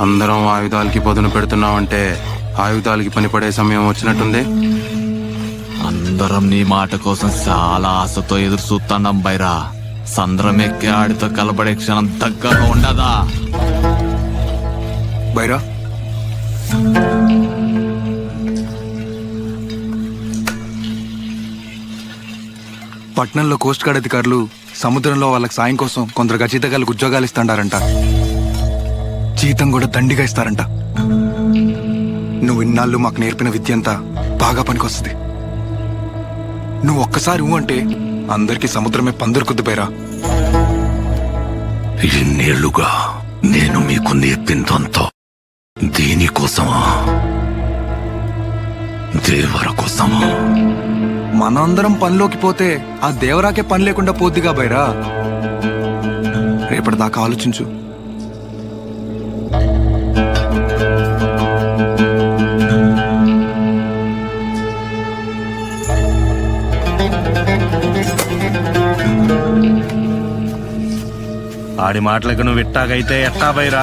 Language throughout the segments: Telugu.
అందరం ఆయుధాలకి పదును పెడుతున్నామంటే ఆయుధాలకి పనిపడే సమయం వచ్చినట్టుంది. అందరం నీ మాట కోసం చాలా ఆశతో ఎదురు చూస్తున్నాం బైరా. సంద్రం ఎక్కి ఆడితో కలబడే క్షణం దగ్గరగా ఉండదా? బైరా, పట్నంలో కోస్ట్ గార్డ్ అధికారులు సముద్రంలో వాళ్ళకి సాయం కోసం కొందరు జీతగాళ్ళకు ఉద్యోగాలు ఇస్తాడారంట. జీతం కూడా దండిగా ఇస్తారంట. నువ్వు ఇన్నాళ్ళు మాకు నేర్పిన విద్య అంతా బాగా పనికొస్తుంది. నువ్వు ఒక్కసారి అంటే అందరికీ సముద్రమే పందురుకుద్దు బైరా. ఇన్నేళ్లుగా నేను మీకు నేర్పిందంతా దీనికోసమా? దేవర కోసమా? మనందరం పనిలోకి పోతే ఆ దేవరాకే పని లేకుండా పోద్దిగా బైరా. రేపటిదాకా ఆలోచించు. ఆడి మాటలకు నువ్వు ఇట్టాగైతే ఎట్టా బైరా?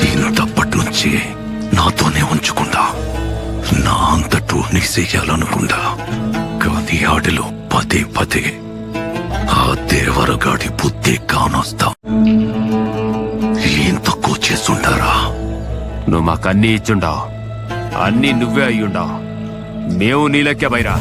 ఈయనటప్పటి నుంచి నాతోనే ఉంచుకుంటా, నా అంతటూ నీ చెయ్యాలనుకుంటా. కానీ ఆడిలో పదే పదే ఆ దేవరగాడి బుద్ధి కానొస్తా. ఏం తక్కువ చేస్తుంటారా? నువ్వు మాకు అన్నీ ఇచ్చుండావు, అన్నీ నువ్వే అయ్యుండావు. మేము నీలెక్కే బైరా.